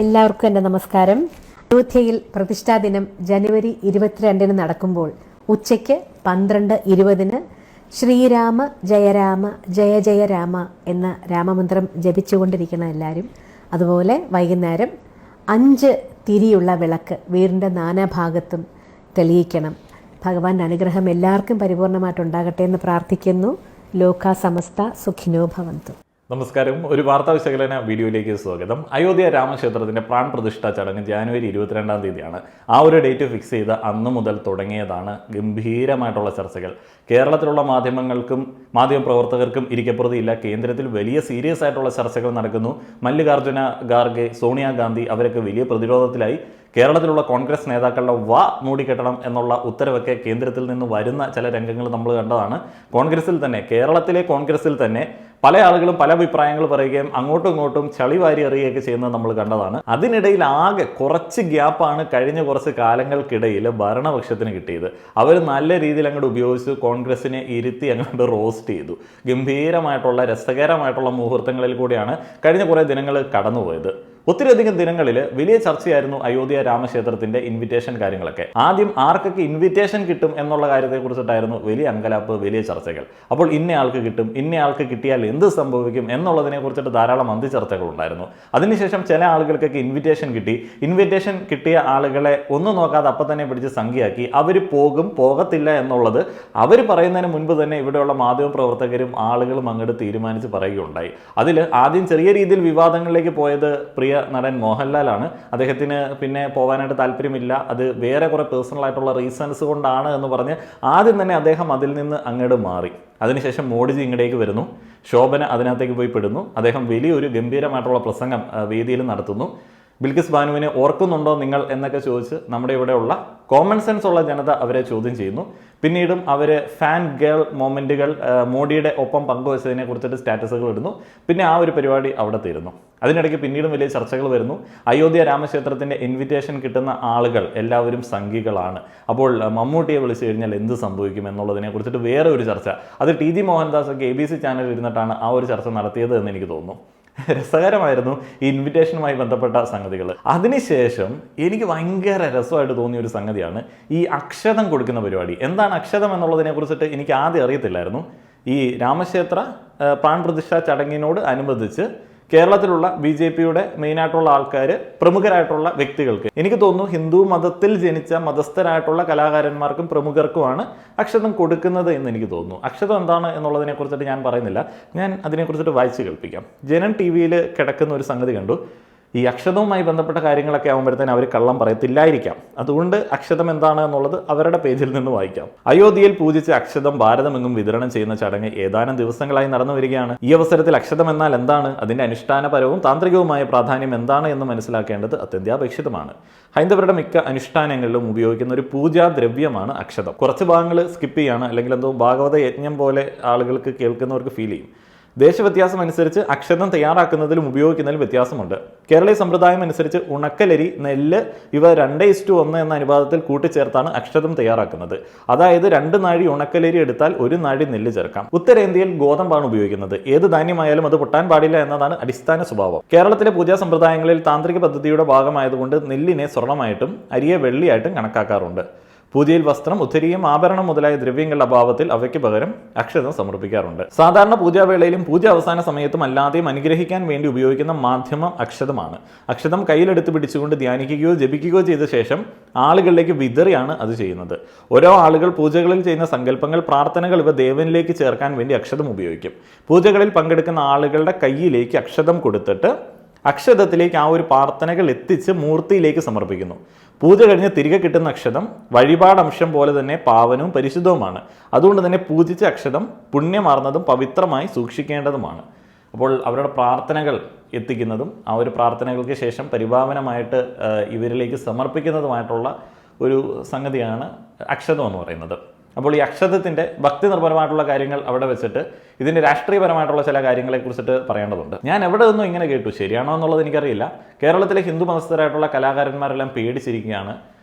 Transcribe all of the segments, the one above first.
എല്ലാവർക്കും എൻ്റെ നമസ്കാരം. അയോധ്യയിൽ പ്രതിഷ്ഠാദിനം ജനുവരി 22 നടക്കുമ്പോൾ ഉച്ചയ്ക്ക് 12:20 ശ്രീരാമ ജയരാമ ജയ ജയ രാമ എന്ന രാമമന്ത്രം ജപിച്ചുകൊണ്ടിരിക്കണം എല്ലാവരും. അതുപോലെ വൈകുന്നേരം 5 തിരിയുള്ള വിളക്ക് വീടിൻ്റെ നാനാഭാഗത്തും തെളിയിക്കണം. ഭഗവാന്റെ അനുഗ്രഹം എല്ലാവർക്കും പരിപൂർണമായിട്ടുണ്ടാകട്ടെ എന്ന് പ്രാർത്ഥിക്കുന്നു. ലോകാ സമസ്ത സുഖിനോ ഭവന്തു. നമസ്കാരം. ഒരു വാർത്താ വിശകലന വീഡിയോയിലേക്ക് സ്വാഗതം. അയോധ്യ രാമക്ഷേത്രത്തിന്റെ പ്രാൺ പ്രതിഷ്ഠാ ചടങ്ങ് ജനുവരി 22 ആ ഒരു ഡേറ്റ് ഫിക്സ് ചെയ്ത അന്നു മുതൽ തുടങ്ങിയതാണ് ഗംഭീരമായിട്ടുള്ള ചർച്ചകൾ. കേരളത്തിലുള്ള മാധ്യമപ്രവർത്തകർക്കും ഇരിക്കപ്പുറതിയില്ല. കേന്ദ്രത്തിൽ വലിയ സീരിയസ് ആയിട്ടുള്ള ചർച്ചകൾ നടക്കുന്നു. മല്ലികാർജുന ഖാർഗെ, സോണിയാഗാന്ധി അവരൊക്കെ വലിയ പ്രതിരോധത്തിലായി. കേരളത്തിലുള്ള കോൺഗ്രസ് നേതാക്കളുടെ മൂടിക്കെട്ടണം എന്നുള്ള ഉത്തരവൊക്കെ കേന്ദ്രത്തിൽ നിന്ന് വരുന്ന ചില രംഗങ്ങൾ നമ്മൾ കണ്ടതാണ്. കേരളത്തിലെ കോൺഗ്രസിൽ തന്നെ പല ആളുകളും പല അഭിപ്രായങ്ങൾ പറയുകയും അങ്ങോട്ടും ഇങ്ങോട്ടും ചളി വാരി എറിയുകയൊക്കെ ചെയ്യുന്നത് നമ്മൾ കണ്ടതാണ്. അതിനിടയിൽ ആകെ കുറച്ച് ഗ്യാപ്പാണ് കഴിഞ്ഞ കുറച്ച് കാലങ്ങൾക്കിടയിൽ ഭരണപക്ഷത്തിന് കിട്ടിയത്. അവർ നല്ല രീതിയിൽ അങ്ങോട്ട് ഉപയോഗിച്ച് കോൺഗ്രസിനെ ഇരുത്തി അങ്ങോട്ട് റോസ്റ്റ് ചെയ്തു. ഗംഭീരമായിട്ടുള്ള രസകരമായിട്ടുള്ള മുഹൂർത്തങ്ങളിൽ കൂടിയാണ് കഴിഞ്ഞ കുറേ ദിനങ്ങൾ കടന്നുപോയത്. ഒത്തിരിയധികം ദിനങ്ങളിൽ വലിയ ചർച്ചയായിരുന്നു അയോധ്യ രാമക്ഷേത്രത്തിന്റെ ഇൻവിറ്റേഷൻ കാര്യങ്ങളൊക്കെ. ആദ്യം ആർക്കൊക്കെ ഇൻവിറ്റേഷൻ കിട്ടും എന്നുള്ള കാര്യത്തെക്കുറിച്ചിട്ടായിരുന്നു വലിയ അങ്കലാപ്പ്, വലിയ ചർച്ചകൾ. അപ്പോൾ ഇന്നയാൾക്ക് കിട്ടും, ഇന്നയാൾക്ക് കിട്ടിയാൽ എന്ത് സംഭവിക്കും എന്നുള്ളതിനെ കുറിച്ചിട്ട് ധാരാളം അന്തിചർച്ചകൾ ഉണ്ടായിരുന്നു. അതിനുശേഷം ചില ആളുകൾക്കൊക്കെ ഇൻവിറ്റേഷൻ കിട്ടി. ഇൻവിറ്റേഷൻ കിട്ടിയ ആളുകളെ ഒന്നും നോക്കാതെ അപ്പം തന്നെ പിടിച്ച് സംഖ്യയാക്കി. അവർ പോകത്തില്ല എന്നുള്ളത് അവർ പറയുന്നതിന് മുൻപ് തന്നെ ഇവിടെയുള്ള മാധ്യമപ്രവർത്തകരും ആളുകളും അങ്ങോട്ട് തീരുമാനിച്ച് പറയുകയുണ്ടായി. അതിൽ ആദ്യം ചെറിയ രീതിയിൽ വിവാദങ്ങളിലേക്ക് പോയത് പ്രിയ നടൻ മോഹൻലാലാണ്. അദ്ദേഹത്തിന് പിന്നെ പോകാനായിട്ട് താല്പര്യമില്ല, അത് വേറെ കുറെ പേഴ്സണൽ ആയിട്ടുള്ള റീസൺസ് കൊണ്ടാണ് എന്ന് പറഞ്ഞ് ആദ്യം തന്നെ അദ്ദേഹം അതിൽ നിന്ന് അങ്ങോട്ട് മാറി. അതിനുശേഷം മോഡിജി ഇങ്ങടേക്ക് വരുന്നു. ശോഭന അതിനകത്തേക്ക് പോയി പെടുന്നു. അദ്ദേഹം വലിയൊരു ഗംഭീരമായിട്ടുള്ള പ്രസംഗം വേദിയിൽ നടത്തുന്നു. ബിൽക്കിസ് ബാനുവിനെ ഓർക്കുന്നുണ്ടോ നിങ്ങൾ എന്നൊക്കെ ചോദിച്ച് നമ്മുടെ ഇവിടെയുള്ള കോമൺ സെൻസ് ഉള്ള ജനത അവരെ ചോദ്യം ചെയ്യുന്നു. പിന്നീടും അവർ ഫാൻ ഗേൾ മൊമെൻറ്റുകൾ മോഡിയുടെ ഒപ്പം പങ്കുവച്ചതിനെ കുറിച്ചിട്ട് സ്റ്റാറ്റസുകൾ ഇടുന്നു. പിന്നെ ആ ഒരു പരിപാടി അവിടെ തീരുന്നു. അതിനിടയ്ക്ക് പിന്നീടും വലിയ ചർച്ചകൾ വരുന്നു. അയോധ്യ രാമക്ഷേത്രത്തിൻ്റെ ഇൻവിറ്റേഷൻ കിട്ടുന്ന ആളുകൾ എല്ലാവരും സംഘികളാണ്. അപ്പോൾ മമ്മൂട്ടിയെ വിളിച്ചു കഴിഞ്ഞാൽ എന്ത് സംഭവിക്കും എന്നുള്ളതിനെ കുറിച്ചിട്ട് വേറെ ഒരു ചർച്ച. അത് ടി.ജി. മോഹൻദാസ് ഒക്കെ ABC ചാനലിൽ ഇരുന്നിട്ടാണ് ആ ഒരു ചർച്ച നടത്തിയത് എന്ന് എനിക്ക് തോന്നുന്നു. രസകരമായിരുന്നു ഈ ഇൻവിറ്റേഷനുമായി ബന്ധപ്പെട്ട സംഗതികൾ. അതിനുശേഷം എനിക്ക് ഭയങ്കര രസമായിട്ട് തോന്നിയ ഒരു സംഗതിയാണ് ഈ അക്ഷതം കൊടുക്കുന്ന പരിപാടി. എന്താണ് അക്ഷതം എന്നുള്ളതിനെ കുറിച്ചിട്ട് എനിക്ക് ആദ്യം അറിയത്തില്ലായിരുന്നു. ഈ രാമക്ഷേത്ര പ്രാൺ പ്രതിഷ്ഠാ ചടങ്ങിനോട് അനുബന്ധിച്ച് കേരളത്തിലുള്ള BJPയുടെ മെയിനായിട്ടുള്ള ആൾക്കാർ, പ്രമുഖരായിട്ടുള്ള വ്യക്തികൾക്ക്, എനിക്ക് തോന്നുന്നു ഹിന്ദു മതത്തിൽ ജനിച്ച മതസ്ഥരായിട്ടുള്ള കലാകാരന്മാർക്കും പ്രമുഖർക്കുമാണ് അക്ഷതം കൊടുക്കുന്നത് എന്ന് എനിക്ക് തോന്നുന്നു. അക്ഷതം എന്താണ് എന്നുള്ളതിനെ കുറിച്ചിട്ട് ഞാൻ പറയുന്നില്ല, ഞാൻ അതിനെക്കുറിച്ചിട്ട് വായിച്ച് കേൾപ്പിക്കാം. ജനൻ TV-യിൽ കിടക്കുന്ന ഒരു സംഗതി കണ്ടു. ഈ അക്ഷതവുമായി ബന്ധപ്പെട്ട കാര്യങ്ങളൊക്കെ ആകുമ്പോഴത്തേന് അവർ കള്ളം പറയത്തില്ലായിരിക്കാം. അതുകൊണ്ട് അക്ഷതം എന്താണ് എന്നുള്ളത് അവരുടെ പേജിൽ നിന്ന് വായിക്കാം. അയോധ്യയിൽ പൂജിച്ച അക്ഷതം ഭാരതമെങ്ങും വിതരണം ചെയ്യുന്ന ചടങ്ങ് ഏതാനും ദിവസങ്ങളായി നടന്നു വരികയാണ്. ഈ അവസരത്തിൽ അക്ഷതം എന്നാൽ എന്താണ്, അതിന്റെ അനുഷ്ഠാനപരവും താന്ത്രികവുമായ പ്രാധാന്യം എന്താണ് എന്ന് മനസ്സിലാക്കേണ്ടത് അത്യന്താപേക്ഷിതമാണ്. ഹൈന്ദവരുടെ മിക്ക അനുഷ്ഠാനങ്ങളിലും ഉപയോഗിക്കുന്ന ഒരു പൂജാദ്രവ്യമാണ് അക്ഷതം. കുറച്ച് ഭാഗങ്ങൾ സ്കിപ്പ് ചെയ്യാണ്, അല്ലെങ്കിൽ എന്തോ ഭാഗവത യജ്ഞം പോലെ ആളുകൾക്ക് കേൾക്കുന്നവർക്ക് ഫീൽ ചെയ്യും. ദേശവ്യത്യാസം അനുസരിച്ച് അക്ഷതം തയ്യാറാക്കുന്നതിലും ഉപയോഗിക്കുന്നതിലും വ്യത്യാസമുണ്ട്. കേരളീയ സമ്പ്രദായം അനുസരിച്ച് ഉണക്കലരി, നെല്ല് ഇവ 2:1 എന്ന അനുപാതത്തിൽ കൂട്ടിച്ചേർത്താണ് അക്ഷതം തയ്യാറാക്കുന്നത്. അതായത് 2 നാഴി ഉണക്കലരി എടുത്താൽ 1 നാഴി നെല്ല് ചേർക്കാം. ഉത്തരേന്ത്യയിൽ ഗോതമ്പാണ് ഉപയോഗിക്കുന്നത്. ഏത് ധാന്യമായാലും അത് പൊട്ടാൻ പാടില്ല എന്നതാണ് അടിസ്ഥാന സ്വഭാവം. കേരളത്തിലെ പൂജാ സമ്പ്രദായങ്ങളിൽ താന്ത്രിക പദ്ധതിയുടെ ഭാഗമായതുകൊണ്ട് നെല്ലിനെ സ്വർണ്ണമായിട്ടും അരിയെ വെള്ളിയായിട്ടും കണക്കാക്കാറുണ്ട്. പൂജയിൽ വസ്ത്രം, ഉത്തരീയം, ആഭരണം മുതലായ ദ്രവ്യങ്ങളുടെ അഭാവത്തിൽ അവയ്ക്ക് പകരം അക്ഷതം സമർപ്പിക്കാറുണ്ട്. സാധാരണ പൂജാവേളയിലും പൂജ അവസാന സമയത്തും അല്ലാതെയും അനുഗ്രഹിക്കാൻ വേണ്ടി ഉപയോഗിക്കുന്ന മാധ്യമം അക്ഷതമാണ്. അക്ഷതം കയ്യിലെടുത്ത് പിടിച്ചുകൊണ്ട് ധ്യാനിക്കുകയോ ജപിക്കുകയോ ചെയ്ത ശേഷം ആളുകളിലേക്ക് വിതറിയാണ് അത് ചെയ്യുന്നത്. ഓരോ ആളുകൾ പൂജകളിൽ ചെയ്യുന്ന സങ്കല്പങ്ങൾ, പ്രാർത്ഥനകൾ ഇവ ദേവനിലേക്ക് ചേർക്കാൻ വേണ്ടി അക്ഷതം ഉപയോഗിക്കും. പൂജകളിൽ പങ്കെടുക്കുന്ന ആളുകളുടെ കയ്യിലേക്ക് അക്ഷതം കൊടുത്തിട്ട് അക്ഷതത്തിലേക്ക് ആ ഒരു പ്രാർത്ഥനകൾ എത്തിച്ച് മൂർത്തിയിലേക്ക് സമർപ്പിക്കുന്നു. പൂജ കഴിഞ്ഞ് തിരികെ കിട്ടുന്ന അക്ഷതം വഴിപാടംശം പോലെ തന്നെ പാവനവും പരിശുദ്ധവുമാണ്. അതുകൊണ്ട് തന്നെ പൂജിച്ച അക്ഷതം പുണ്യമാർന്നതും പവിത്രമായി സൂക്ഷിക്കേണ്ടതുമാണ്. അപ്പോൾ അവരുടെ പ്രാർത്ഥനകൾ എത്തിക്കുന്നതും ആ ഒരു പ്രാർത്ഥനകൾക്ക് ശേഷം പരിപാവനമായിട്ട് ഇവരിലേക്ക് സമർപ്പിക്കുന്നതുമായിട്ടുള്ള ഒരു സംഗതിയാണ് അക്ഷതം എന്ന് പറയുന്നത്. അപ്പോൾ ഈ അക്ഷതത്തിൻ്റെ ഭക്തി നിർഭരമായിട്ടുള്ള കാര്യങ്ങൾ അവിടെ വെച്ചിട്ട് ഇതിൻ്റെ രാഷ്ട്രീയപരമായിട്ടുള്ള ചില കാര്യങ്ങളെ കുറിച്ചിട്ട് പറയേണ്ടതുണ്ട്. ഞാൻ എവിടെ നിന്നും ഇങ്ങനെ കേട്ടു, ശരിയാണോ എന്നുള്ളത് എനിക്കറിയില്ല. കേരളത്തിലെ ഹിന്ദു മതസ്ഥരായിട്ടുള്ള കലാകാരന്മാരെല്ലാം പേടിച്ചിരിക്കുകയാണ്.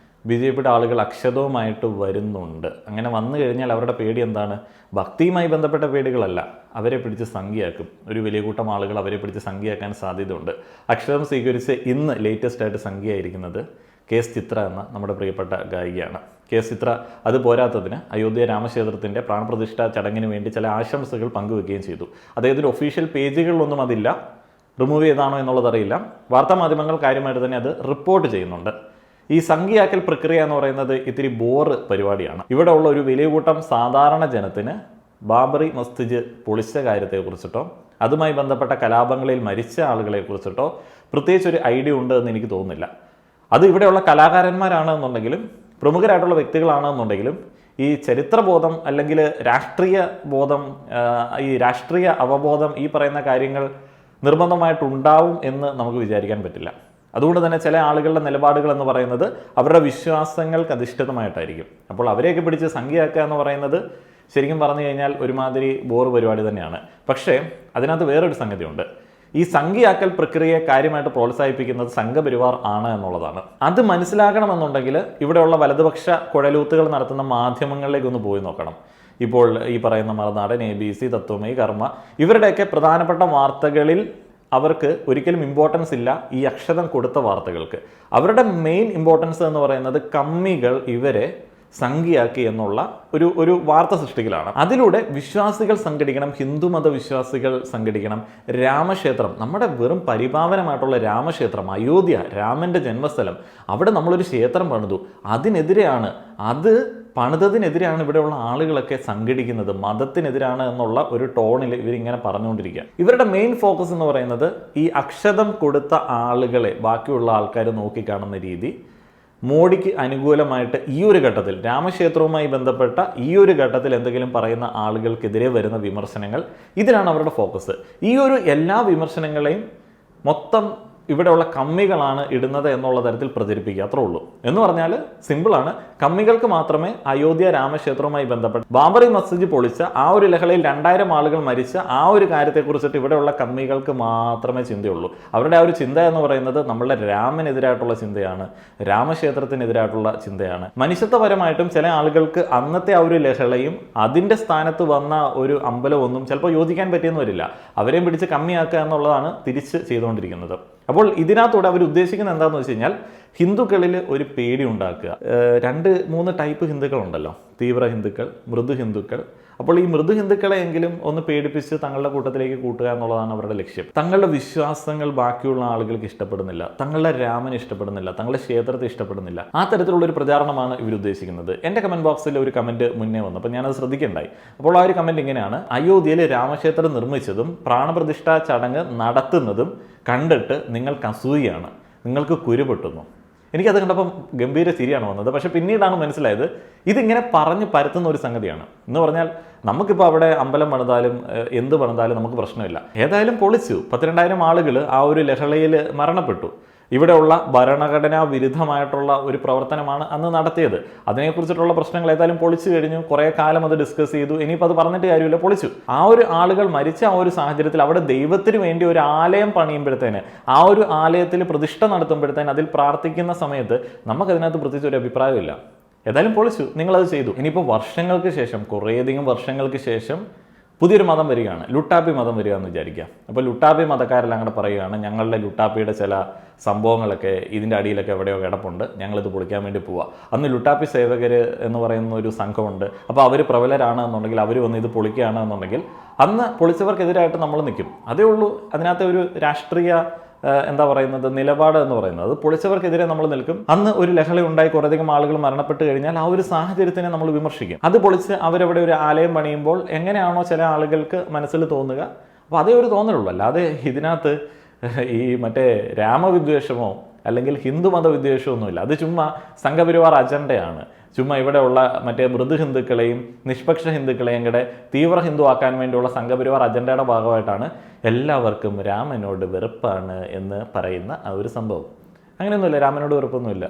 BJPയുടെ ആളുകൾ അക്ഷതവുമായിട്ട് വരുന്നുണ്ട്. അങ്ങനെ വന്നു കഴിഞ്ഞാൽ അവരുടെ പേടി എന്താണ്? ഭക്തിയുമായി ബന്ധപ്പെട്ട പേടികളല്ല, അവരെ പിടിച്ച് സംഖ്യയാക്കും. ഒരു വലിയ കൂട്ടം ആളുകൾ അവരെ പിടിച്ച് സംഖ്യയാക്കാൻ സാധ്യതയുണ്ട്. അക്ഷരം സ്വീകരിച്ച് ഇന്ന് ലേറ്റസ്റ്റ് ആയിട്ട് സംഖ്യയായിരിക്കുന്നത് KS ചിത്ര എന്ന നമ്മുടെ പ്രിയപ്പെട്ട ഗായികയാണ്. KS ചിത്ര അത് പോരാത്തതിന് അയോധ്യ രാമക്ഷേത്രത്തിൻ്റെ പ്രാണപ്രതിഷ്ഠാ ചടങ്ങിന് വേണ്ടി ചില ആശംസകൾ പങ്കുവെക്കുകയും ചെയ്തു. അദ്ദേഹത്തിൻ്റെ ഒഫീഷ്യൽ പേജുകളിലൊന്നും അതില്ല, റിമൂവ് ചെയ്താണോ എന്നുള്ളതറിയില്ല. വാർത്താമാധ്യമങ്ങൾ കാര്യമായിട്ട് തന്നെ അത് റിപ്പോർട്ട് ചെയ്യുന്നുണ്ട്. ഈ സംഖ്യയാക്കൽ പ്രക്രിയ എന്ന് പറയുന്നത് ഇത്തിരി ബോറ് പരിപാടിയാണ്. ഇവിടെ ഉള്ള ഒരു വലിയ കൂട്ടം സാധാരണ ജനത്തിന് ബാബറി മസ്ജിദ് പൊളിച്ച കാര്യത്തെക്കുറിച്ചിട്ടോ അതുമായി ബന്ധപ്പെട്ട കലാപങ്ങളിൽ മരിച്ച ആളുകളെ കുറിച്ചിട്ടോ പ്രത്യേകിച്ച് ഒരു ഐഡിയ ഉണ്ട് എന്ന് എനിക്ക് തോന്നുന്നില്ല. അത് ഇവിടെയുള്ള കലാകാരന്മാരാണെന്നുണ്ടെങ്കിലും പ്രമുഖരായിട്ടുള്ള വ്യക്തികളാണെന്നുണ്ടെങ്കിലും ഈ ചരിത്രബോധം അല്ലെങ്കിൽ രാഷ്ട്രീയ ബോധം, ഈ രാഷ്ട്രീയ അവബോധം, ഈ പറയുന്ന കാര്യങ്ങൾ നിർബന്ധമായിട്ടുണ്ടാവും എന്ന് നമുക്ക് വിചാരിക്കാൻ പറ്റില്ല. അതുകൊണ്ട് തന്നെ ചില ആളുകളുടെ നിലപാടുകൾ എന്ന് പറയുന്നത് അവരുടെ വിശ്വാസങ്ങൾക്ക് അധിഷ്ഠിതമായിട്ടായിരിക്കും. അപ്പോൾ അവരെയൊക്കെ പിടിച്ച് സംഖ്യയാക്കുക എന്ന് പറയുന്നത് ശരിക്കും പറഞ്ഞു കഴിഞ്ഞാൽ ഒരുമാതിരി ബോർ പരിപാടി തന്നെയാണ്. പക്ഷേ അതിനകത്ത് വേറൊരു സംഗതിയുണ്ട്. ഈ സംഖ്യയാക്കൽ പ്രക്രിയയെ കാര്യമായിട്ട് പ്രോത്സാഹിപ്പിക്കുന്നത് സംഘപരിവാർ ആണ് എന്നുള്ളതാണ്. അത് മനസ്സിലാക്കണമെന്നുണ്ടെങ്കിൽ ഇവിടെയുള്ള വലതുപക്ഷ കുഴലൂത്തുകൾ നടത്തുന്ന മാധ്യമങ്ങളിലേക്ക് ഒന്ന് പോയി നോക്കണം. ഇപ്പോൾ ഈ പറയുന്ന മറുനാടൻ, ABC, തത്വമയി, കർമ്മ, ഇവരുടെയൊക്കെ പ്രധാനപ്പെട്ട വാർത്തകളിൽ അവർക്ക് ഒരിക്കലും ഇമ്പോർട്ടൻസ് ഇല്ല ഈ അക്ഷരം കൊടുത്ത വാർത്തകൾക്ക്. അവരുടെ മെയിൻ ഇമ്പോർട്ടൻസ് എന്ന് പറയുന്നത് കമ്മികൾ ഇവരെ സംഖ്യയാക്കി എന്നുള്ള ഒരു വാർത്ത സൃഷ്ടിക്കലാണ്. അതിലൂടെ വിശ്വാസികൾ സംഘടിക്കണം, ഹിന്ദുമത വിശ്വാസികൾ സംഘടിക്കണം. രാമക്ഷേത്രം, നമ്മുടെ വെറും പരിപാവനമായിട്ടുള്ള രാമക്ഷേത്രം, അയോധ്യ, രാമൻ്റെ ജന്മസ്ഥലം, അവിടെ നമ്മളൊരു ക്ഷേത്രം പണിതു, അതിനെതിരെയാണ്, അത് പണിതതിനെതിരെയാണ് ഇവിടെയുള്ള ആളുകളൊക്കെ സംഘടിക്കുന്നത്, മതത്തിനെതിരാണ് എന്നുള്ള ഒരു ടോണിൽ ഇവരിങ്ങനെ പറഞ്ഞുകൊണ്ടിരിക്കുക. ഇവരുടെ മെയിൻ ഫോക്കസ് എന്ന് പറയുന്നത് ഈ അക്ഷതം കൊടുത്ത ആളുകളെ ബാക്കിയുള്ള ആൾക്കാർ നോക്കിക്കാണുന്ന രീതി, മോഡിക്ക് അനുകൂലമായിട്ട് ഈ ഒരു ഘട്ടത്തിൽ രാമക്ഷേത്രവുമായി ബന്ധപ്പെട്ട ഈ ഒരു ഘട്ടത്തിൽ എന്തെങ്കിലും പറയുന്ന ആളുകൾക്കെതിരെ വരുന്ന വിമർശനങ്ങൾ, ഇതിനാണ് അവരുടെ ഫോക്കസ്. ഈ ഒരു എല്ലാ വിമർശനങ്ങളെയും മൊത്തം ഇവിടെയുള്ള കമ്മികളാണ് ഇടുന്നത് എന്നുള്ള തരത്തിൽ പ്രചരിപ്പിക്കുക, അത്രേ ഉള്ളൂ. എന്ന് പറഞ്ഞാൽ സിമ്പിളാണ്, കമ്മികൾക്ക് മാത്രമേ അയോധ്യ രാമക്ഷേത്രവുമായി ബന്ധപ്പെട്ട് ബാബറി മസ്ജിദ് പൊളിച്ച ആ ഒരു ലഹളയിൽ 2000 ആളുകൾ മരിച്ച ആ ഒരു കാര്യത്തെക്കുറിച്ചിട്ട് ഇവിടെയുള്ള കമ്മികൾക്ക് മാത്രമേ ചിന്തയുള്ളൂ. അവരുടെ ആ ഒരു ചിന്ത എന്ന് പറയുന്നത് നമ്മളുടെ രാമനെതിരായിട്ടുള്ള ചിന്തയാണ്, രാമക്ഷേത്രത്തിനെതിരായിട്ടുള്ള ചിന്തയാണ്. മനുഷ്യത്വപരമായിട്ടും ചില ആളുകൾക്ക് അന്നത്തെ ആ ഒരു ലഹളയും അതിൻ്റെ സ്ഥാനത്ത് വന്ന ഒരു അമ്പലമൊന്നും ചിലപ്പോൾ യോജിക്കാൻ പറ്റിയെന്ന് വരില്ല. അവരെയും പിടിച്ച് കമ്മിയാക്കുക എന്നുള്ളതാണ് തിരിച്ച് ചെയ്തുകൊണ്ടിരിക്കുന്നത്. അപ്പോൾ ഇതിനകത്തൂടെ അവർ ഉദ്ദേശിക്കുന്നത് എന്താണെന്ന് വെച്ച് കഴിഞ്ഞാൽ ഹിന്ദുക്കളിൽ ഒരു പേടി ഉണ്ടാക്കുക. 2-3 ടൈപ്പ് ഹിന്ദുക്കളുണ്ടല്ലോ, തീവ്ര ഹിന്ദുക്കൾ, മൃദു ഹിന്ദുക്കൾ. അപ്പോൾ ഈ മൃദു ഹിന്ദുക്കളെയെങ്കിലും ഒന്ന് പേടിപ്പിച്ച് തങ്ങളുടെ കൂട്ടത്തിലേക്ക് കൂട്ടുക എന്നുള്ളതാണ് അവരുടെ ലക്ഷ്യം. തങ്ങളുടെ വിശ്വാസങ്ങൾ ബാക്കിയുള്ള ആളുകൾക്ക് ഇഷ്ടപ്പെടുന്നില്ല, തങ്ങളുടെ രാമനെ ഇഷ്ടപ്പെടുന്നില്ല, തങ്ങളുടെ ക്ഷേത്രത്തെ ഇഷ്ടപ്പെടുന്നില്ല. ആ തരത്തിലുള്ള ഒരു പ്രചാരണമാണ് ഇവർ ഉദ്ദേശിക്കുന്നത്. എൻ്റെ കമന്റ് ബോക്സിൽ ഒരു കമന്റ് മുന്നേ വന്നു, അപ്പോൾ ഞാനത് ശ്രദ്ധിക്കണ്ടായി. അപ്പോൾ ആ ഒരു കമന്റ് ഇങ്ങനെയാണ്: അയോധ്യയിൽ രാമക്ഷേത്രം നിർമ്മിച്ചതും പ്രാണപ്രതിഷ്ഠാ ചടങ്ങ് നടത്തുന്നതും കണ്ടിട്ട് നിങ്ങൾക്ക് അസൂയാണ്, നിങ്ങൾക്ക് കുരുപൊട്ടുന്നു. എനിക്കത് കണ്ടപ്പം ഗംഭീര ചിരിയാണ് വന്നത്. പക്ഷെ പിന്നീടാണ് മനസ്സിലായത് ഇതിങ്ങനെ പറഞ്ഞ് പരത്തുന്ന ഒരു സംഗതിയാണ്. എന്ന് പറഞ്ഞാൽ നമുക്കിപ്പോൾ അവിടെ അമ്പലം പണിതാലും എന്ത് പണിതാലും നമുക്ക് പ്രശ്നമില്ല. ഏതായാലും പൊളിച്ചു, 12,000 ആളുകൾ ആ ഒരു ലഹളയിൽ മരണപ്പെട്ടു. ഇവിടെയുള്ള ഭരണഘടനാ വിരുദ്ധമായിട്ടുള്ള ഒരു പ്രവർത്തനമാണ് അന്ന് നടത്തിയത്. അതിനെക്കുറിച്ചിട്ടുള്ള പ്രശ്നങ്ങൾ ഏതായാലും പൊളിച്ചു കഴിഞ്ഞു. കുറേ കാലം അത് ഡിസ്കസ് ചെയ്തു. ഇനിയിപ്പോൾ അത് പറഞ്ഞിട്ട് കാര്യമില്ല, പൊളിച്ചു. ആ ഒരു ആളുകൾ മരിച്ച ആ ഒരു സാഹചര്യത്തിൽ അവിടെ ദൈവത്തിന് വേണ്ടി ഒരു ആലയം പണിയുമ്പോഴത്തേന്, ആ ഒരു ആലയത്തിൽ പ്രതിഷ്ഠ നടത്തുമ്പോഴത്തേന്, അതിൽ പ്രാർത്ഥിക്കുന്ന സമയത്ത് നമുക്കതിനകത്ത് പ്രത്യേകിച്ച് ഒരു അഭിപ്രായമില്ല. ഏതായാലും പൊളിച്ചു, നിങ്ങളത് ചെയ്തു. ഇനിയിപ്പോൾ വർഷങ്ങൾക്ക് ശേഷം, കുറേയധികം വർഷങ്ങൾക്ക് ശേഷം പുതിയൊരു മതം വരികയാണ്, ലുട്ടാപ്പി മതം വരിക എന്ന് വിചാരിക്കുക. അപ്പോൾ ലുട്ടാപ്പി മതക്കാരെല്ലാം കൂടെ പറയുകയാണ്, ഞങ്ങളുടെ ലുട്ടാപ്പിയുടെ ചില സംഭവങ്ങളൊക്കെ ഇതിൻ്റെ അടിയിലൊക്കെ എവിടെയോ കിടപ്പുണ്ട്, ഞങ്ങളിത് പൊളിക്കാൻ വേണ്ടി പോവുക. അന്ന് ലുട്ടാപ്പി സേവകർ എന്ന് പറയുന്ന ഒരു സംഘമുണ്ട്. അപ്പോൾ അവർ പ്രബലരാണ് എന്നുണ്ടെങ്കിൽ, അവർ വന്ന് ഇത് പൊളിക്കുകയാണ് എന്നുണ്ടെങ്കിൽ, അന്ന് പൊളിച്ചവർക്കെതിരായിട്ട് നമ്മൾ നിൽക്കും. അതേ ഉള്ളൂ അതിനകത്തെ ഒരു രാഷ്ട്രീയ എന്താ പറയുന്നത് നിലപാട് എന്ന് പറയുന്നത്. പൊളിച്ചവർക്കെതിരെ നമ്മൾ നിൽക്കും. അന്ന് ഒരു ലഹള ഉണ്ടായി കുറേയധികം ആളുകൾ മരണപ്പെട്ട് കഴിഞ്ഞാൽ ആ ഒരു സാഹചര്യത്തിനെ നമ്മൾ വിമർശിക്കും. അത് പൊളിച്ച് അവരവിടെ ഒരു ആലയം പണിയുമ്പോൾ എങ്ങനെയാണോ ചില ആളുകൾക്ക് മനസ്സിൽ തോന്നുക, അപ്പോൾ അതേ ഒരു തോന്നലുള്ളൂ. അല്ലാതെ ഇതിനകത്ത് ഈ മറ്റേ രാമവിദ്വേഷമോ അല്ലെങ്കിൽ ഹിന്ദുമത വിദ്വേഷമൊന്നുമില്ല. അത് ചുമ്മാ സംഘപരിവാർ അജണ്ടയാണ്. ചുമ്മാ ഇവിടെയുള്ള മറ്റേ മൃദു ഹിന്ദുക്കളെയും നിഷ്പക്ഷ ഹിന്ദുക്കളെയും കൂടെ തീവ്ര ഹിന്ദു ആക്കാൻ വേണ്ടിയുള്ള സംഘപരിവാർ അജണ്ടയുടെ ഭാഗമായിട്ടാണ് എല്ലാവർക്കും രാമനോട് വെറുപ്പാണ് എന്ന് പറയുന്ന ആ ഒരു സംഭവം. അങ്ങനെയൊന്നുമില്ല, രാമനോട് വെറുപ്പൊന്നുമില്ല,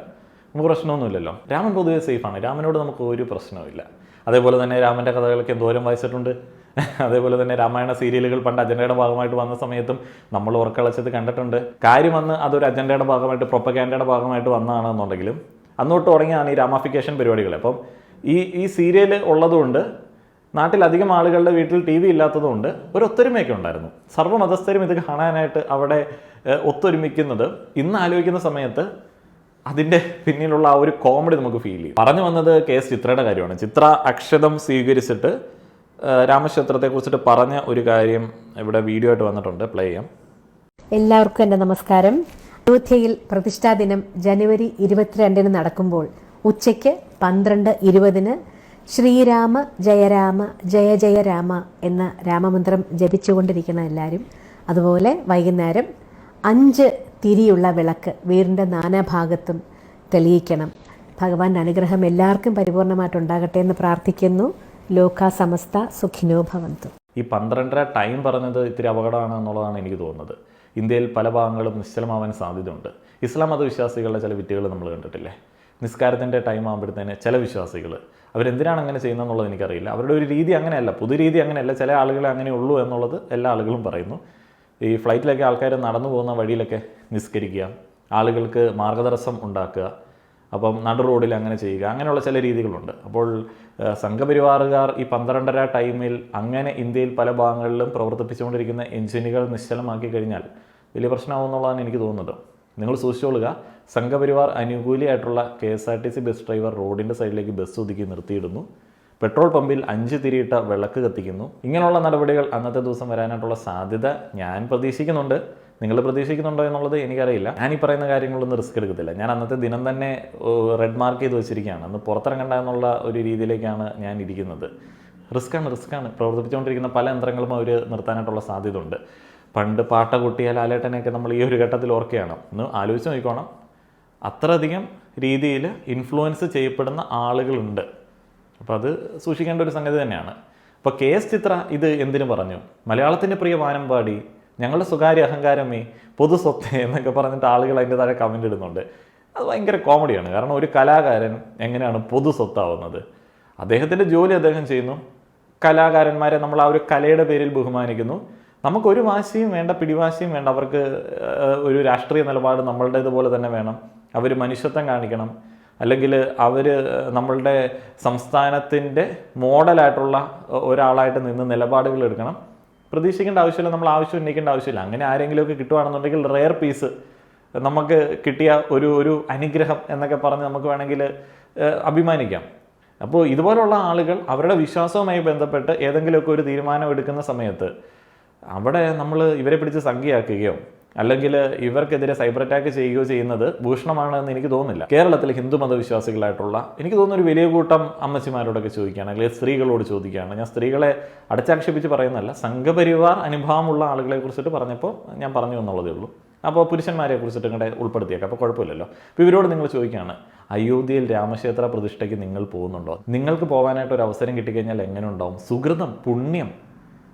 നമുക്ക് പ്രശ്നമൊന്നുമില്ലല്ലോ. രാമൻ പൊതുവെ സേഫാണ്, രാമനോട് നമുക്ക് ഒരു പ്രശ്നവുമില്ല. അതേപോലെ തന്നെ രാമൻ്റെ കഥകളൊക്കെ എന്തോരം വായിച്ചിട്ടുണ്ട്. അതേപോലെ തന്നെ രാമായണ സീരിയലുകൾ പണ്ട് അജണ്ടയുടെ ഭാഗമായിട്ട് വന്ന സമയത്തും നമ്മൾ ഉറക്കളച്ചത് കണ്ടിട്ടുണ്ട്. കാര്യം വന്ന് അതൊരു അജണ്ടയുടെ ഭാഗമായിട്ട്, പ്രൊപ്പഗാൻഡയുടെ ഭാഗമായിട്ട് വന്നതാണെന്നുണ്ടെങ്കിലും അന്നോട്ട് തുടങ്ങിയാണ് ഈ രാമാഫിക്കേഷൻ പരിപാടികൾ. അപ്പം ഈ സീരിയൽ ഉള്ളതുകൊണ്ട് നാട്ടിലധികം ആളുകളുടെ വീട്ടിൽ TV ഇല്ലാത്തതുകൊണ്ട് ഒരു ഒത്തൊരുമയൊക്കെ ഉണ്ടായിരുന്നു. സർവ്വമതസ്ഥരും ഇത് കാണാനായിട്ട് അവിടെ ഒത്തൊരുമിക്കുന്നത് ഇന്ന് ആലോചിക്കുന്ന സമയത്ത് അതിൻ്റെ പിന്നിലുള്ള ആ ഒരു കോമഡി നമുക്ക് ഫീൽ ചെയ്യും. പറഞ്ഞു വന്നത് KS ചിത്രയുടെ കാര്യമാണ്. ചിത്ര അക്ഷതം സ്വീകരിച്ചിട്ട് രാമക്ഷേത്രത്തെക്കുറിച്ചിട്ട് പറഞ്ഞ ഒരു കാര്യം ഇവിടെ വീഡിയോ ആയിട്ട് വന്നിട്ടുണ്ട്, പ്ലേ ചെയ്യാം. എല്ലാവർക്കും എൻ്റെ നമസ്കാരം. അയോധ്യയിൽ പ്രതിഷ്ഠാ ദിനം ജനുവരി 22 നടക്കുമ്പോൾ ഉച്ചയ്ക്ക് 12:20 ശ്രീരാമ ജയരാമ ജയ ജയ രാമ എന്ന രാമമന്ത്രം ജപിച്ചുകൊണ്ടിരിക്കണം എല്ലാവരും. അതുപോലെ വൈകുന്നേരം 5 തിരിയുള്ള വിളക്ക് വീടിൻ്റെ നാനാഭാഗത്തും തെളിയിക്കണം. ഭഗവാന്റെ അനുഗ്രഹം എല്ലാവർക്കും പരിപൂർണമായിട്ടുണ്ടാകട്ടെ എന്ന് പ്രാർത്ഥിക്കുന്നു. ലോക സമസ്ത സുഖിനോ ഭവന്തു. ഈ 12:30 ടൈം പറഞ്ഞത് ഇത്തിരി അപകടമാണ് എന്നുള്ളതാണ് എനിക്ക് തോന്നുന്നത്. ഇന്ത്യയിൽ പല ഭാഗങ്ങളും നിശ്ചലമാവാൻ സാധ്യതയുണ്ട്. ഇസ്ലാം മതവിശ്വാസികളുടെ ചില വിറ്റുകൾ നമ്മൾ കണ്ടിട്ടില്ലേ? നിസ്കാരത്തിൻ്റെ ടൈം ആകുമ്പോഴത്തേന് ചില വിശ്വാസികൾ അവരെന്തിനാണ് അങ്ങനെ ചെയ്യുന്നതെന്നുള്ളത് എനിക്കറിയില്ല. അവരുടെ ഒരു രീതി അങ്ങനെയല്ല, പൊതുരീതി അങ്ങനെയല്ല. ചില ആളുകളെ അങ്ങനെ ഉള്ളൂ എന്നുള്ളത് എല്ലാ ആളുകളും പറയുന്നു. ഈ ഫ്ലൈറ്റിലൊക്കെ ആൾക്കാർ നടന്നു പോകുന്ന വഴിയിലൊക്കെ നിസ്കരിക്കുക, ആളുകൾക്ക് മാർഗതടസ്സം ഉണ്ടാക്കുക, അപ്പം നടു റോഡിൽ അങ്ങനെ ചെയ്യുക, അങ്ങനെയുള്ള ചില രീതികളുണ്ട്. അപ്പോൾ സംഘപരിവാറുകാർ ഈ 12:30 ടൈമിൽ അങ്ങനെ ഇന്ത്യയിൽ പല ഭാഗങ്ങളിലും പ്രവർത്തിപ്പിച്ചുകൊണ്ടിരിക്കുന്ന എഞ്ചിനുകൾ നിശ്ചലമാക്കി കഴിഞ്ഞാൽ വലിയ പ്രശ്നമാവും എന്നുള്ളതാണ് എനിക്ക് തോന്നുന്നത്. നിങ്ങൾ സൂക്ഷിച്ചോളുക. സംഘപരിവാർ അനുകൂലിയായിട്ടുള്ള KSRTC ബസ് ഡ്രൈവർ റോഡിൻ്റെ സൈഡിലേക്ക് ബസ് ഒതുക്കി നിർത്തിയിടുന്നു. പെട്രോൾ പമ്പിൽ 5 തിരിയിട്ട വിളക്ക് കത്തിക്കുന്നു. ഇങ്ങനെയുള്ള നടപടികൾ അന്നത്തെ ദിവസം വരാനായിട്ടുള്ള സാധ്യത ഞാൻ പ്രതീക്ഷിക്കുന്നുണ്ട്. നിങ്ങൾ പ്രതീക്ഷിക്കുന്നുണ്ടോ എന്നുള്ളത് എനിക്കറിയില്ല. ഞാൻ ഈ പറയുന്ന കാര്യങ്ങളൊന്നും റിസ്ക് എടുക്കത്തില്ല. ഞാൻ അന്നത്തെ ദിനം തന്നെ റെഡ് മാർക്ക് ചെയ്ത് വെച്ചിരിക്കുകയാണ്. അന്ന് പുറത്തിറങ്ങണ്ട എന്നുള്ള ഒരു രീതിയിലേക്കാണ് ഞാൻ ഇരിക്കുന്നത്. റിസ്ക്കാണ്. പ്രവർത്തിപ്പിച്ചുകൊണ്ടിരിക്കുന്ന പല യന്ത്രങ്ങളും അവർ നിർത്താനായിട്ടുള്ള സാധ്യത ഉണ്ട്. പണ്ട് പാട്ട കൊട്ടിയ ലാലേട്ടനെയൊക്കെ നമ്മൾ ഈ ഒരു ഘട്ടത്തിൽ ഓർക്കുകയാണ്. ഒന്ന് ആലോചിച്ച് നോക്കണം. അത്രയധികം രീതിയിൽ ഇൻഫ്ലുവൻസ് ചെയ്യപ്പെടുന്ന ആളുകളുണ്ട്. അപ്പോൾ അത് സൂക്ഷിക്കേണ്ട ഒരു സംഗതി തന്നെയാണ്. അപ്പോൾ KS ചിത്ര ഇത് എന്തിനു പറഞ്ഞു? മലയാളത്തിൻ്റെ പ്രിയ വാനമ്പാടി, ഞങ്ങളുടെ സ്വകാര്യ അഹങ്കാരമേ, പൊതു സ്വത്ത് എന്നൊക്കെ പറഞ്ഞിട്ട് ആളുകൾ അതിൻ്റെ താഴെ കമൻ്റ് ഇടുന്നുണ്ട്. അത് ഭയങ്കര കോമഡിയാണ്. കാരണം ഒരു കലാകാരൻ എങ്ങനെയാണ് പൊതു സ്വത്താവുന്നത്? അദ്ദേഹത്തിൻ്റെ ജോലി അദ്ദേഹം ചെയ്യുന്നു. കലാകാരന്മാരെ നമ്മൾ ആ ഒരു കലയുടെ പേരിൽ ബഹുമാനിക്കുന്നു. നമുക്കൊരു വാശിയും വേണ്ട, പിടിവാശിയും വേണ്ട. അവർക്ക് ഒരു രാഷ്ട്രീയ നിലപാട് നമ്മളുടേതുപോലെ തന്നെ വേണം. അവർ മനുഷ്യത്വം കാണിക്കണം. അല്ലെങ്കിൽ അവർ നമ്മളുടെ സംസ്ഥാനത്തിൻ്റെ മോഡലായിട്ടുള്ള ഒരാളായിട്ട് നിന്ന് നിലപാടുകൾ എടുക്കണം. പ്രതീക്ഷിക്കേണ്ട ആവശ്യമില്ല, നമ്മൾ ആവശ്യം ഉന്നയിക്കേണ്ട ആവശ്യമില്ല. അങ്ങനെ ആരെങ്കിലുമൊക്കെ കിട്ടുകയാണെന്നുണ്ടെങ്കിൽ റെയർ പീസ്, നമുക്ക് കിട്ടിയ ഒരു അനുഗ്രഹം എന്നൊക്കെ പറഞ്ഞ് നമുക്ക് വേണമെങ്കിൽ അഭിമാനിക്കാം. അപ്പോൾ ഇതുപോലുള്ള ആളുകൾ അവരുടെ വിശ്വാസവുമായി ബന്ധപ്പെട്ട് ഏതെങ്കിലുമൊക്കെ ഒരു തീരുമാനം എടുക്കുന്ന സമയത്ത് അവിടെ നമ്മൾ ഇവരെ പിടിച്ച് സംഖ്യയാക്കുകയോ അല്ലെങ്കിൽ ഇവർക്കെതിരെ സൈബർ അറ്റാക്ക് ചെയ്യുകയോ ചെയ്യുന്നത് ഭൂഷണമാണെന്ന് എനിക്ക് തോന്നുന്നില്ല. കേരളത്തിൽ ഹിന്ദു മതവിശ്വാസികളായിട്ടുള്ള എനിക്ക് തോന്നുന്ന ഒരു വലിയ കൂട്ടം അമ്മച്ചിമാരോടൊക്കെ ചോദിക്കുകയാണ്, അല്ലെങ്കിൽ സ്ത്രീകളോട് ചോദിക്കുകയാണ്. ഞാൻ സ്ത്രീകളെ അടച്ചാക്ഷേപിച്ച് പറയുന്നതല്ല, സംഘപരിവാർ അനുഭവമുള്ള ആളുകളെ കുറിച്ചിട്ട് പറഞ്ഞപ്പോൾ ഞാൻ പറഞ്ഞു എന്നുള്ളതേ ഉള്ളൂ. അപ്പോൾ പുരുഷന്മാരെ കുറിച്ചിട്ട് ഇങ്ങോട്ട് ഉൾപ്പെടുത്തിയേക്കാം, അപ്പോൾ കുഴപ്പമില്ലല്ലോ. അപ്പോൾ ഇവരോട് നിങ്ങൾ ചോദിക്കുകയാണ്, അയോധ്യയിൽ രാമക്ഷേത്ര പ്രതിഷ്ഠയ്ക്ക് നിങ്ങൾ പോകുന്നുണ്ടോ? നിങ്ങൾക്ക് പോകാനായിട്ട് ഒരു അവസരം കിട്ടിക്കഴിഞ്ഞാൽ എങ്ങനെ ഉണ്ടാവും? സുഹൃതം, പുണ്യം,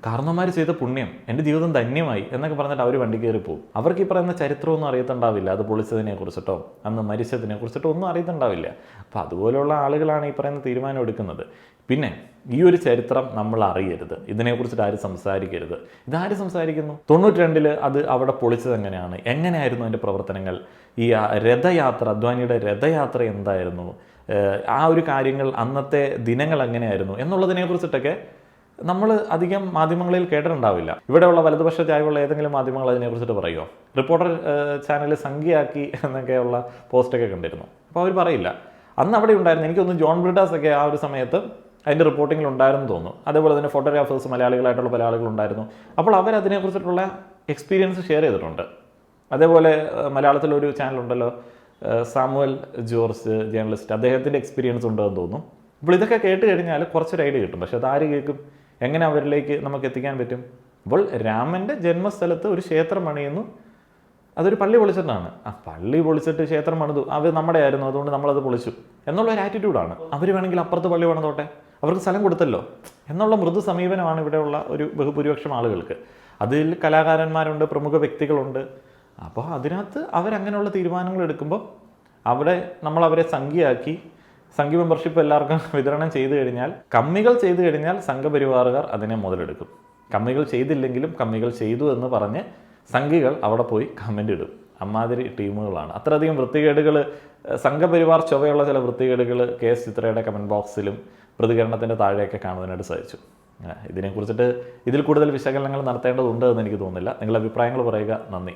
കാരണവന്മാർ ചെയ്ത പുണ്യം, എൻ്റെ ജീവിതം ധന്യമായി എന്നൊക്കെ പറഞ്ഞിട്ട് അവർ വണ്ടി കയറി പോകും. അവർക്ക് ഈ പറയുന്ന ചരിത്രമൊന്നും അറിയത്തുണ്ടാവില്ല. അത് പൊളിച്ചതിനെ കുറിച്ചിട്ടോ അന്ന് മരിച്ചതിനെ കുറിച്ചിട്ടോ ഒന്നും അറിയത്തുണ്ടാവില്ല. അപ്പോൾ അതുപോലെയുള്ള ആളുകളാണ് ഈ പറയുന്ന തീരുമാനം എടുക്കുന്നത്. പിന്നെ ഈ ഒരു ചരിത്രം നമ്മൾ അറിയരുത്, ഇതിനെക്കുറിച്ചിട്ട് ആരും സംസാരിക്കരുത്. ഇതാരും സംസാരിക്കുന്നു? 92 അത് അവിടെ പൊളിച്ചത് എങ്ങനെയായിരുന്നു അതിൻ്റെ പ്രവർത്തനങ്ങൾ? ഈ രഥയാത്ര, അദ്വാനിയുടെ രഥയാത്ര എന്തായിരുന്നു? ആ ഒരു കാര്യങ്ങൾ അന്നത്തെ ദിനങ്ങൾ എങ്ങനെയായിരുന്നു എന്നുള്ളതിനെക്കുറിച്ചിട്ടൊക്കെ നമ്മൾ അധികം മാധ്യമങ്ങളിൽ കേട്ടിട്ടുണ്ടാവില്ല. ഇവിടെയുള്ള വലതുപക്ഷ ചായവുള്ള ഏതെങ്കിലും മാധ്യമങ്ങൾ അതിനെക്കുറിച്ചിട്ട് പറയുമോ? റിപ്പോർട്ടർ ചാനൽ സംഖ്യയാക്കി എന്നൊക്കെയുള്ള പോസ്റ്റൊക്കെ കണ്ടിരുന്നു. അപ്പോൾ അവർ പറയില്ല. അന്ന് അവിടെ ഉണ്ടായിരുന്നു, എനിക്കൊന്ന് ജോൺ ബ്രിഡാസ് ഒക്കെ ആ ഒരു സമയത്ത് അതിൻ്റെ റിപ്പോർട്ടിങ്ങിൽ ഉണ്ടായിരുന്നു തോന്നുന്നു. അതേപോലെ തന്നെ ഫോട്ടോഗ്രാഫേഴ്സ് മലയാളികളായിട്ടുള്ള പല ആളുകളുണ്ടായിരുന്നു. അപ്പോൾ അവരതിനെക്കുറിച്ചിട്ടുള്ള എക്സ്പീരിയൻസ് ഷെയർ ചെയ്തിട്ടുണ്ട്. അതേപോലെ മലയാളത്തിലൊരു ചാനലുണ്ടല്ലോ, സാമുവൽ ജോർജ് ജേർണലിസ്റ്റ്, അദ്ദേഹത്തിൻ്റെ എക്സ്പീരിയൻസ് ഉണ്ടെന്ന് തോന്നുന്നു. അപ്പോൾ ഇതൊക്കെ കേട്ട് കഴിഞ്ഞാൽ കുറച്ചൊരു ഐഡിയ കിട്ടും. പക്ഷെ അതാര് കേൾക്കും? എങ്ങനെ അവരിലേക്ക് നമുക്ക് എത്തിക്കാൻ പറ്റും? അപ്പോൾ രാമൻ്റെ ജന്മസ്ഥലത്ത് ഒരു ക്ഷേത്രം പണിയുന്നു, അതൊരു പള്ളി പൊളിച്ചിട്ടാണ്. ആ പള്ളി പൊളിച്ചിട്ട് ക്ഷേത്രം പണിതു, അവർ നമ്മുടെ ആയിരുന്നു, അതുകൊണ്ട് നമ്മളത് പൊളിച്ചു എന്നുള്ള ഒരു ആറ്റിറ്റ്യൂഡാണ്. അവർ വേണമെങ്കിൽ അപ്പുറത്ത് പള്ളി പണിതോട്ടെ, അവർക്ക് സ്ഥലം കൊടുത്തല്ലോ എന്നുള്ള മൃദു സമീപനമാണ് ഇവിടെയുള്ള ഒരു ബഹുഭൂരിപക്ഷം ആളുകൾക്ക്. അതിൽ കലാകാരന്മാരുണ്ട്, പ്രമുഖ വ്യക്തികളുണ്ട്. അപ്പോൾ അതിനകത്ത് അവരങ്ങനെയുള്ള തീരുമാനങ്ങൾ എടുക്കുമ്പോൾ അവിടെ നമ്മൾ അവരെ സംഖ്യയാക്കി സംഘി മെമ്പർഷിപ്പ് എല്ലാവർക്കും വിതരണം ചെയ്തു കഴിഞ്ഞാൽ, കമ്മികൾ ചെയ്തു കഴിഞ്ഞാൽ സംഘപരിവാറുകാർ അതിനെ മുതലെടുക്കും. കമ്മികൾ ചെയ്തില്ലെങ്കിലും കമ്മികൾ ചെയ്തു എന്ന് പറഞ്ഞ് സംഘികൾ അവിടെ പോയി കമൻ്റ് ഇടും. അമ്മാതിരി ടീമുകളാണ്. അത്രയധികം വൃത്തികേടുകൾ, സംഘപരിവാർ ചൊവ്വയുള്ള ചില വൃത്തികേടുകൾ KS ചിത്രയുടെ കമൻറ്റ് ബോക്സിലും പ്രതികരണത്തിൻ്റെ താഴെയൊക്കെ കാണുവാനായിട്ട് സാധിച്ചു. ഇതിനെക്കുറിച്ചിട്ട് ഇതിൽ കൂടുതൽ വിശകലനങ്ങൾ നടത്തേണ്ടതുണ്ട് എന്ന് എനിക്ക് തോന്നുന്നില്ല. നിങ്ങളുടെ അഭിപ്രായങ്ങൾ പറയുക. നന്ദി.